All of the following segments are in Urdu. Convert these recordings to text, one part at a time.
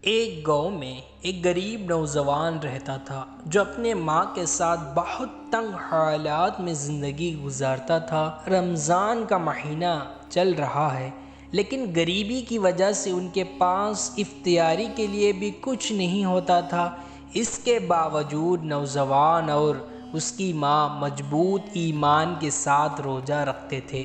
ایک گاؤں میں ایک غریب نوجوان رہتا تھا جو اپنے ماں کے ساتھ بہت تنگ حالات میں زندگی گزارتا تھا۔ رمضان کا مہینہ چل رہا ہے لیکن غریبی کی وجہ سے ان کے پاس افطاری کے لیے بھی کچھ نہیں ہوتا تھا۔ اس کے باوجود نوجوان اور اس کی ماں مضبوط ایمان کے ساتھ روزہ رکھتے تھے۔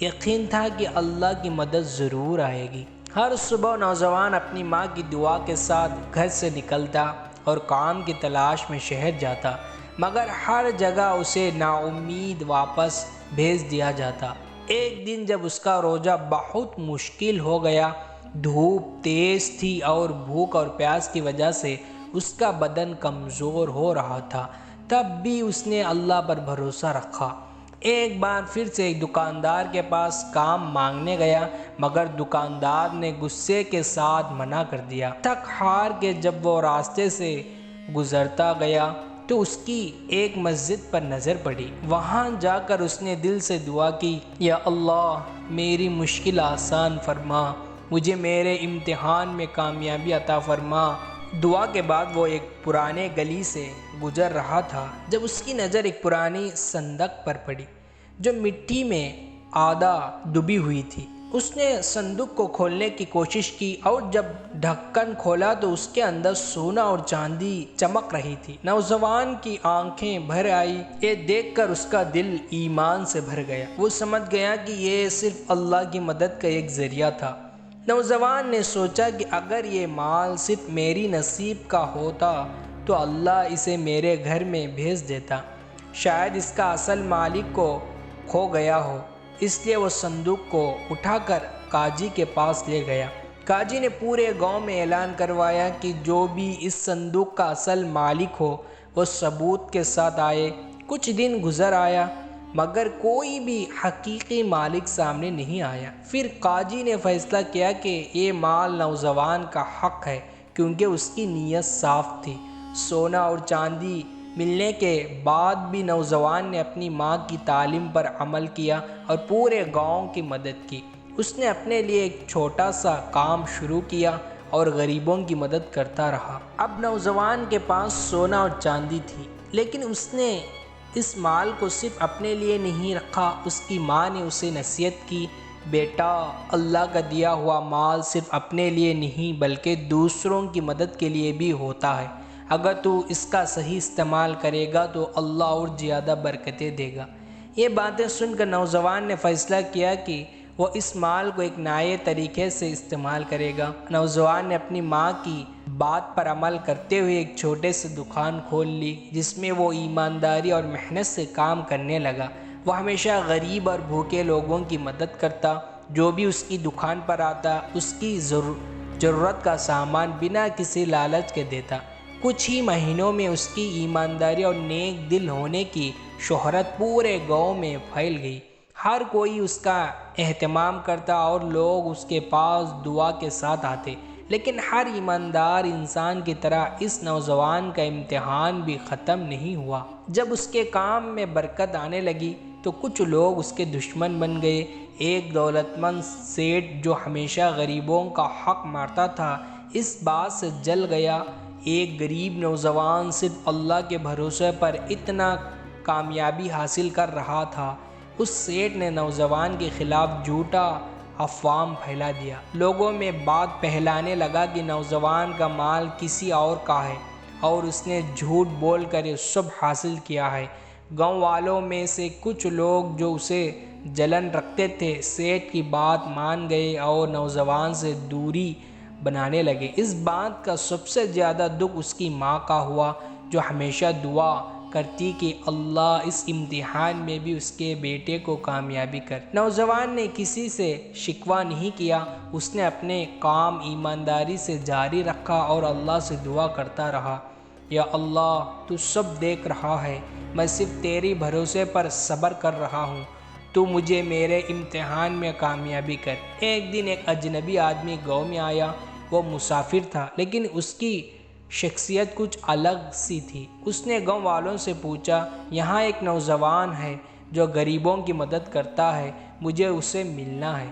یقین تھا کہ اللہ کی مدد ضرور آئے گی۔ ہر صبح نوجوان اپنی ماں کی دعا کے ساتھ گھر سے نکلتا اور کام کی تلاش میں شہر جاتا، مگر ہر جگہ اسے نا امید واپس بھیج دیا جاتا۔ ایک دن جب اس کا روزہ بہت مشکل ہو گیا، دھوپ تیز تھی اور بھوک اور پیاس کی وجہ سے اس کا بدن کمزور ہو رہا تھا، تب بھی اس نے اللہ پر بھروسہ رکھا۔ ایک بار پھر سے ایک دکاندار کے پاس کام مانگنے گیا، مگر دکاندار نے غصے کے ساتھ منع کر دیا۔ تھک ہار کے جب وہ راستے سے گزرتا گیا تو اس کی ایک مسجد پر نظر پڑی۔ وہاں جا کر اس نے دل سے دعا کی، یا اللہ میری مشکل آسان فرما، مجھے میرے امتحان میں کامیابی عطا فرما۔ دعا کے بعد وہ ایک پرانے گلی سے گزر رہا تھا جب اس کی نظر ایک پرانی صندوق پر پڑی جو مٹی میں آدھا ڈوبی ہوئی تھی۔ اس نے صندوق کو کھولنے کی کوشش کی اور جب ڈھکن کھولا تو اس کے اندر سونا اور چاندی چمک رہی تھی۔ نوجوان کی آنکھیں بھر آئی، یہ دیکھ کر اس کا دل ایمان سے بھر گیا۔ وہ سمجھ گیا کہ یہ صرف اللہ کی مدد کا ایک ذریعہ تھا۔ نوجوان نے سوچا کہ اگر یہ مال صرف میری نصیب کا ہوتا تو اللہ اسے میرے گھر میں بھیج دیتا، شاید اس کا اصل مالک کو کھو گیا ہو۔ اس لیے وہ صندوق کو اٹھا کر قاضی کے پاس لے گیا۔ قاضی نے پورے گاؤں میں اعلان کروایا کہ جو بھی اس صندوق کا اصل مالک ہو وہ ثبوت کے ساتھ آئے۔ کچھ دن گزر آیا مگر کوئی بھی حقیقی مالک سامنے نہیں آیا۔ پھر قاضی نے فیصلہ کیا کہ یہ مال نوجوان کا حق ہے کیونکہ اس کی نیت صاف تھی۔ سونا اور چاندی ملنے کے بعد بھی نوجوان نے اپنی ماں کی تعلیم پر عمل کیا اور پورے گاؤں کی مدد کی۔ اس نے اپنے لیے ایک چھوٹا سا کام شروع کیا اور غریبوں کی مدد کرتا رہا۔ اب نوجوان کے پاس سونا اور چاندی تھی لیکن اس نے اس مال کو صرف اپنے لیے نہیں رکھا۔ اس کی ماں نے اسے نصیحت کی، بیٹا اللہ کا دیا ہوا مال صرف اپنے لیے نہیں بلکہ دوسروں کی مدد کے لیے بھی ہوتا ہے۔ اگر تو اس کا صحیح استعمال کرے گا تو اللہ اور زیادہ برکتیں دے گا۔ یہ باتیں سن کر نوجوان نے فیصلہ کیا کہ وہ اس مال کو ایک نئے طریقے سے استعمال کرے گا۔ نوجوان نے اپنی ماں کی بات پر عمل کرتے ہوئے ایک چھوٹے سے دکان کھول لی جس میں وہ ایمانداری اور محنت سے کام کرنے لگا۔ وہ ہمیشہ غریب اور بھوکے لوگوں کی مدد کرتا، جو بھی اس کی دکان پر آتا اس کی ضرورت کا سامان بنا کسی لالچ کے دیتا۔ کچھ ہی مہینوں میں اس کی ایمانداری اور نیک دل ہونے کی شہرت پورے گاؤں میں پھیل گئی۔ ہر کوئی اس کا اہتمام کرتا اور لوگ اس کے پاس دعا کے ساتھ آتے۔ لیکن ہر ایماندار انسان کی طرح اس نوجوان کا امتحان بھی ختم نہیں ہوا۔ جب اس کے کام میں برکت آنے لگی تو کچھ لوگ اس کے دشمن بن گئے۔ ایک دولت مند سیٹھ جو ہمیشہ غریبوں کا حق مارتا تھا اس بات سے جل گیا۔ ایک غریب نوجوان صرف اللہ کے بھروسے پر اتنا کامیابی حاصل کر رہا تھا۔ اس سیٹھ نے نوجوان کے خلاف جھوٹا افواہ پھیلا دیا۔ لوگوں میں بات پھیلانے لگا کہ نوجوان کا مال کسی اور کا ہے اور اس نے جھوٹ بول کر یہ سب حاصل کیا ہے۔ گاؤں والوں میں سے کچھ لوگ جو اسے جلن رکھتے تھے سیٹھ کی بات مان گئے اور نوجوان سے دوری بنانے لگے۔ اس بات کا سب سے زیادہ دکھ اس کی ماں کا ہوا جو ہمیشہ دعا کرتی کہ اللہ اس امتحان میں بھی اس کے بیٹے کو کامیابی کر۔ نوجوان نے کسی سے شکوہ نہیں کیا، اس نے اپنے کام ایمانداری سے جاری رکھا اور اللہ سے دعا کرتا رہا، یا اللہ تو سب دیکھ رہا ہے، میں صرف تیری بھروسے پر صبر کر رہا ہوں، تو مجھے میرے امتحان میں کامیابی کر۔ ایک دن ایک اجنبی آدمی گاؤں میں آیا۔ وہ مسافر تھا لیکن اس کی شخصیت کچھ الگ سی تھی۔ اس نے گاؤں والوں سے پوچھا، یہاں ایک نوجوان ہے جو غریبوں کی مدد کرتا ہے، مجھے اسے ملنا ہے۔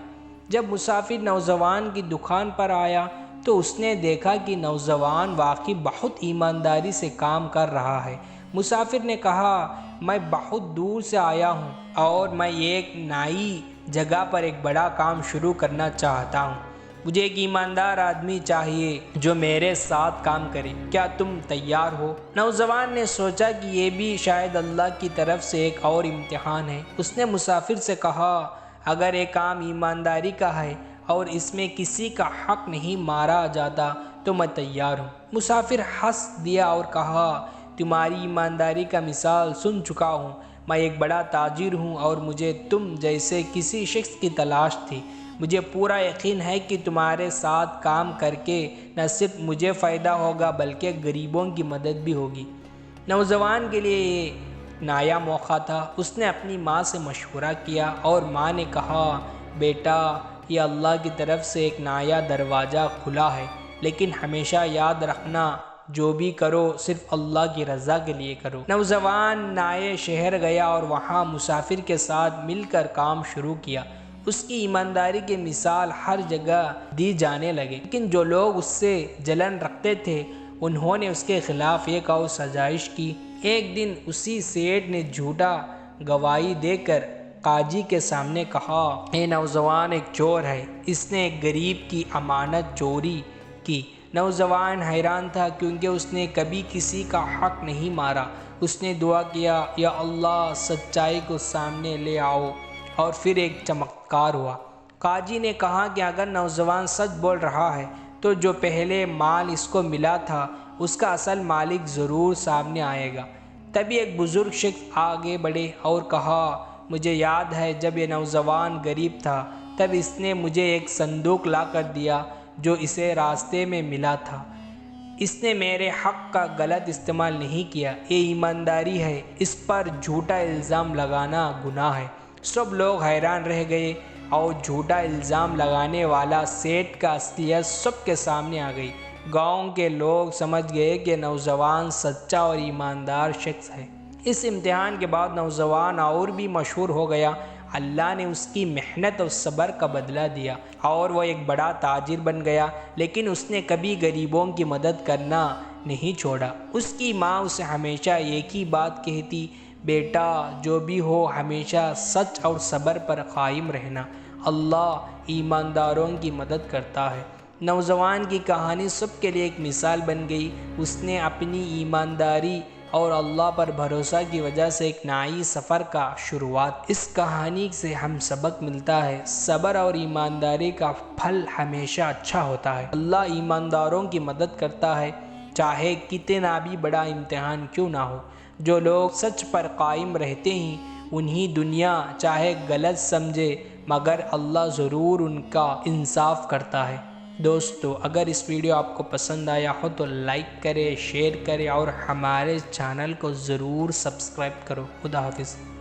جب مسافر نوجوان کی دکان پر آیا تو اس نے دیکھا کہ نوجوان واقعی بہت ایمانداری سے کام کر رہا ہے۔ مسافر نے کہا، میں بہت دور سے آیا ہوں اور میں ایک نئی جگہ پر ایک بڑا کام شروع کرنا چاہتا ہوں۔ مجھے ایک ایماندار آدمی چاہیے جو میرے ساتھ کام کرے، کیا تم تیار ہو؟ نوجوان نے سوچا کہ یہ بھی شاید اللہ کی طرف سے ایک اور امتحان ہے۔ اس نے مسافر سے کہا، اگر ایک کام ایمانداری کا ہے اور اس میں کسی کا حق نہیں مارا جاتا تو میں تیار ہوں۔ مسافر ہنس دیا اور کہا، تمہاری ایمانداری کا مثال سن چکا ہوں۔ میں ایک بڑا تاجر ہوں اور مجھے تم جیسے کسی شخص کی تلاش تھی۔ مجھے پورا یقین ہے کہ تمہارے ساتھ کام کر کے نہ صرف مجھے فائدہ ہوگا بلکہ غریبوں کی مدد بھی ہوگی۔ نوجوان کے لیے یہ نیا موقع تھا۔ اس نے اپنی ماں سے مشورہ کیا اور ماں نے کہا، بیٹا، یہ اللہ کی طرف سے ایک نیا دروازہ کھلا ہے، لیکن ہمیشہ یاد رکھنا جو بھی کرو صرف اللہ کی رضا کے لیے کرو۔ نوجوان نئے شہر گیا اور وہاں مسافر کے ساتھ مل کر کام شروع کیا۔ اس کی ایمانداری کی مثال ہر جگہ دی جانے لگی، لیکن جو لوگ اس سے جلن رکھتے تھے انہوں نے اس کے خلاف ایک اور سازش کی۔ ایک دن اسی سیٹھ نے جھوٹا گواہی دے کر قاضی کے سامنے کہا، یہ نوجوان ایک چور ہے، اس نے ایک غریب کی امانت چوری کی۔ نوجوان حیران تھا کیونکہ اس نے کبھی کسی کا حق نہیں مارا۔ اس نے دعا کیا، یا اللہ، سچائی کو سامنے لے آؤ، اور پھر ایک چمتکار ہوا۔ قاضی نے کہا کہ اگر نوجوان سچ بول رہا ہے تو جو پہلے مال اس کو ملا تھا اس کا اصل مالک ضرور سامنے آئے گا۔ تبھی ایک بزرگ شخص آگے بڑھے اور کہا، مجھے یاد ہے جب یہ نوجوان غریب تھا تب اس نے مجھے ایک صندوق لا کر دیا جو اسے راستے میں ملا تھا۔ اس نے میرے حق کا غلط استعمال نہیں کیا، یہ ایمانداری ہے، اس پر جھوٹا الزام لگانا گناہ ہے۔ سب لوگ حیران رہ گئے اور جھوٹا الزام لگانے والا سیٹھ کا اصلیت سب کے سامنے آ گئی۔ گاؤں کے لوگ سمجھ گئے کہ نوجوان سچا اور ایماندار شخص ہے۔ اس امتحان کے بعد نوجوان اور بھی مشہور ہو گیا۔ اللہ نے اس کی محنت اور صبر کا بدلہ دیا اور وہ ایک بڑا تاجر بن گیا، لیکن اس نے کبھی غریبوں کی مدد کرنا نہیں چھوڑا۔ اس کی ماں اسے ہمیشہ ایک ہی بات کہتی، بیٹا، جو بھی ہو ہمیشہ سچ اور صبر پر قائم رہنا، اللہ ایمانداروں کی مدد کرتا ہے۔ نوجوان کی کہانی سب کے لیے ایک مثال بن گئی۔ اس نے اپنی ایمانداری اور اللہ پر بھروسہ کی وجہ سے ایک نئی سفر کا شروعات۔ اس کہانی سے ہم سبق ملتا ہے، صبر اور ایمانداری کا پھل ہمیشہ اچھا ہوتا ہے۔ اللہ ایمانداروں کی مدد کرتا ہے، چاہے کتنا بھی بڑا امتحان کیوں نہ ہو۔ جو لوگ سچ پر قائم رہتے ہیں انہیں دنیا چاہے غلط سمجھے مگر اللہ ضرور ان کا انصاف کرتا ہے۔ دوستو، اگر اس ویڈیو آپ کو پسند آیا ہو تو لائک کرے، شیئر کرے اور ہمارے چینل کو ضرور سبسکرائب کرو۔ خدا حافظ۔